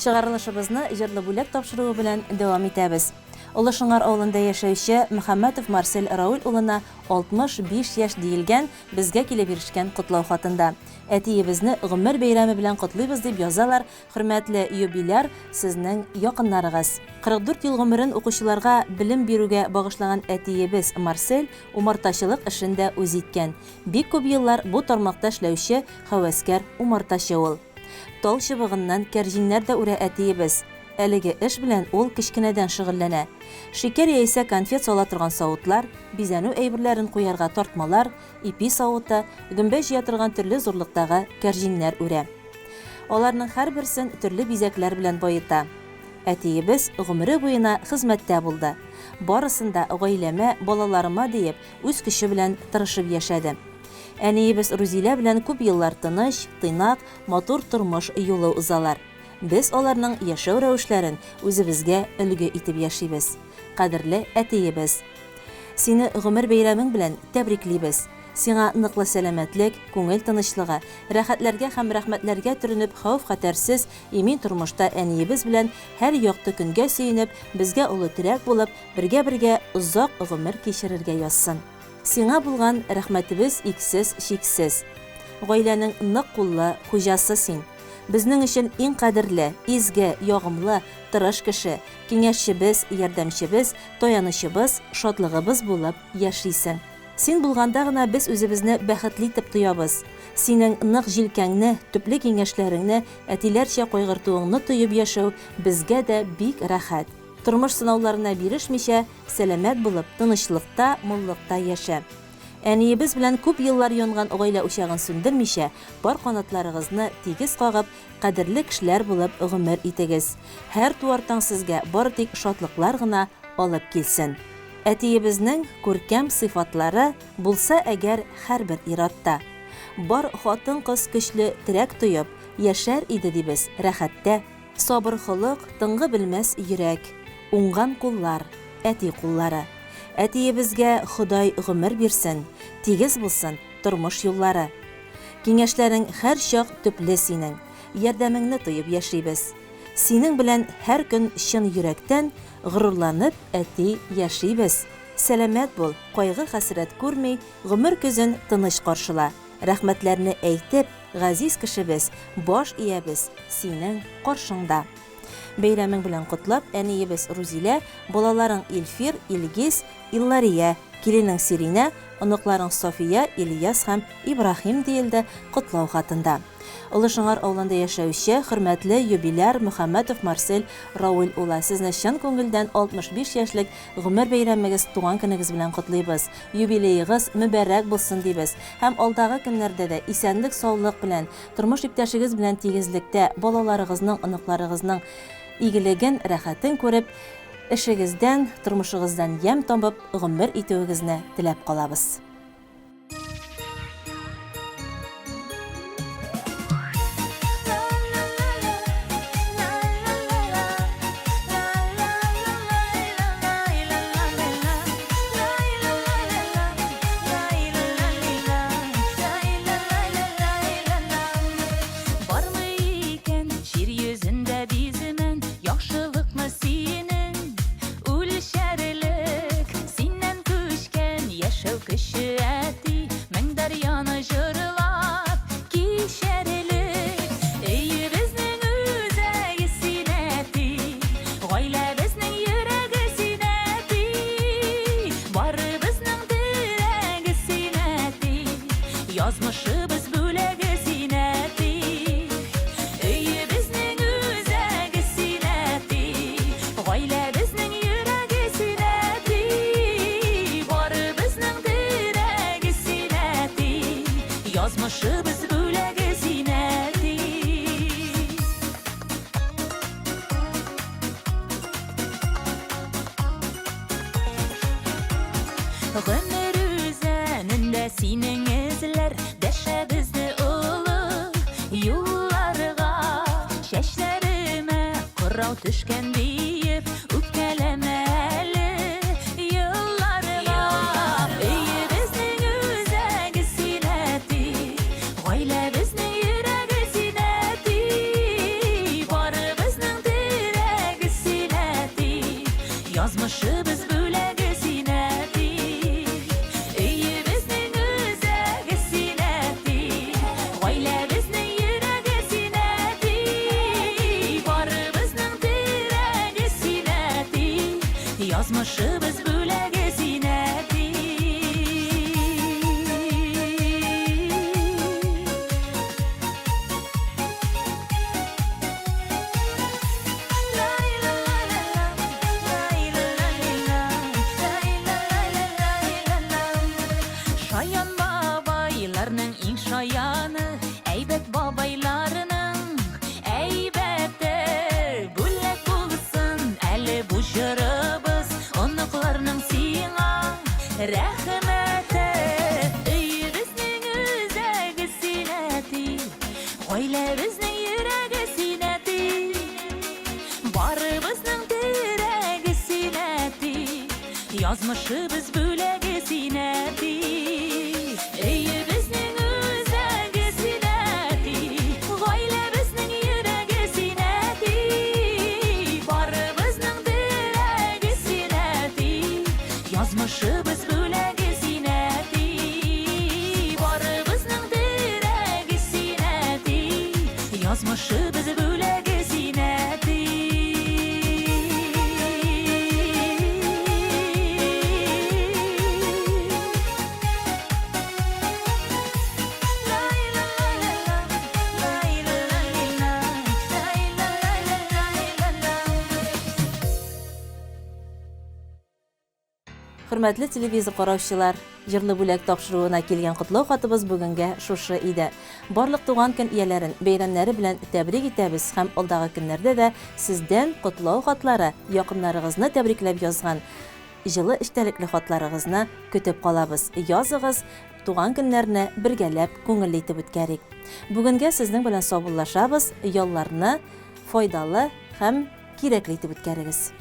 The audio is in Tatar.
Чыгарылышыбызны җырлы бүләк тапшыруы белән дәвам итәбез. Олышыңар авылында яшәүче Мөхәммәтов Марсель Рауль улына 65 яшь диелгән безгә килеп ирешкән котлау хатында. Әтиебезне гомер бәйрәме белән котлыйбыз дип язалар. Хөрмәтле юбиляр, сезнең якыннарыгыз. 44 ел гомерен укучыларга белем бирүгә багышлаган әтиебез Марсель умартачылык эшендә үз иткән. Бик күп еллар бу тармакта эшләүче хәвәскәр умартачы ул. Тал чыбыгыннан кәрҗиннәр дә үрә әтиебез. Әлеге эш белән ул кичкенәдән шөгыльләнә. Шикәр яисә конфет сала торган савытлар, бизәнү әйберләрен куярга тартмалар, ипи савыты, гөмбә җыя торган төрле зурлыктагы кәрҗиннәр үрә. Аларның һәрберсен төрле бизәкләр белән баета. Әтиебез гомере буена хезмәттә булды. Барысында гаиләмә, балаларыма диеп, үз көче белән тырышып яшәде. Әниебез Рузилә белән күп еллар тыныч, тыйнак, матур тормыш юлы узалар. Без аларның яшәү рәвешләрен үзебезгә өлге итеп яшибез. Кадерле әтиебез, сине гомер бәйрәмең белән тәбриклибез. Сиңа ныклы сәламәтлек, күңел тынычлыгы, рәхәтләргә һәм рәхмәтләргә төренеп, хәүф-хәтәрсез имин тормышта әниебез белән һәр якты көнгә сөенеп, безгә улы терәк булып, бергә озак гомер кичерергә язсын. Сиңа булган рәхмәтебез иксез, чиксез. Гаиләнең нык куллы хуҗасы син. Безнең өчен иң кадерле, изге, ягымлы, тырыш кеше, киңәшчебез, ярдәмчебез, таянычыбыз, шатлыгыбыз булып яшисең. Син булганда гына без үзебезне бәхетле итеп тоябыз. Синең нык җилкәңне, төпле киңәшләреңне, әтиләрчә кайгыртуыңны тоеп яшәү безгә дә бик рәхәт. Тормыш сынауларына бирешмичә, сәламәт булып, тынычлыкта, муллыкта яшә. Әниебез белән күп еллар янган гаилә учагын сүндермичә, бар канатларыгызны тигез кагып, кадерле кешеләр булып гомер итегез. Һәр туартаң сезгә бары тик шатлыклар гына алып килсен. Әтиебезнең күркәм сыйфатлары булса әгәр һәрбер иратта. Бар хатын-кыз көчле терәк тоеп, яшәр иде дибез рәхәттә. Сабыр холык, тыңгы белмәс йөрәк, уңган куллар, әти куллары. Әтиебезгә Ходай гомер бирсен, тигез булсын тормыш юллары. Киңәшләрең һәр чак төпле синең, ярдәмеңне тоеп яшибез. Синең белән һәр көн чын йөрәктән горурланып әти яшибез. Сәламәт бул, кайгы-хәсрәт күрми, гомер көзен тыныч каршыла. Рәхмәтләрне әйтеп, газиз кешебез, баш иябез синең каршыңда. Бәйрәмең белән котлап, әниебез Рузилә, балаларың Илфир, Илгиз, Иллария, киленең Сиринә, оныкларың София, Ильяс һәм Ибрахим диелде котлау хатында. Олышыңар авылында яшәүче хөрмәтле юбиляр Мөхәммәтов Марсель Рауль улы, сезне чын күңелдән 65 яшьлек гомер бәйрәмегез, туган көнегез белән котлыйбыз. Юбилеегыз мөбарәк булсын дибез. Һәм алдагы көннәрдә дә исәнлек, саулык белән, тормыш иптәшегез белән тигезлектә, балаларыгызның, оныкларыгызның игелеген, рәхәтен күреп, эшегездән, тормышыгыздан ям табып, гомер итүегезне теләп калабыз. Yazmışыбыз бүләге синәти, өйе безнең үзәге синәти, гаилә безнең йөрәге синәти, бары безнең терәге синәти, язмышыбыз бүләге синәти. Гомер үзәнендә синең дәшәбезне улы юлларга, чәчләремә кырау төшкән диеп үпкәләмә әле елларга. Өйе безнең үзәге синәти, гаилә безнең йөрәге синәти, бары безнең Yazmışыбыз бүләге синәти, өйебезнең үзәге синәти, гаиләбезнең йөрәге синәти, барыбызның терәге синәти, язмышыбыз бүләге синәти. Шаян бабайларның иң шаяны, әйбәт бабайларының әйбәте. Бүләк булсын әле бу җырыбыз, оныкларның сиңа рәхмәте. Өйебезнең үзәге синәти, гаиләбезнең йөрәге синәти, барыбызның терәге синәти, язмышыбыз бүләге синәти. Өйебезнең үзәге синәти, гаиләбезнең йөрәге синәти, барыбызның терәге синәти, язмышыбыз бүләге синәти, барыбызның терәге синәти, язмышыбыз бүләге синәти. Хөрмәтле телевизор караучылар, җырлы бүләк тапшыруына килгән котлау хатыбыз бүгенгә шушы иде. Барлык туган көн ияләрен бәйрәмнәре белән тәбрик итәбез һәм алдагы көннәрдә дә сездән котлау хатлары, якыннарыгызны тәбрикләп язган җылы эчтәлекле хатларыгызны көтеп калабыз. Языгыз, туган көннәрне бергәләп күңелле итеп үткәрик. Бүгенгә сезнең белән саубуллашабыз, ялларны файдалы һәм кирәкле итеп үткәрегез.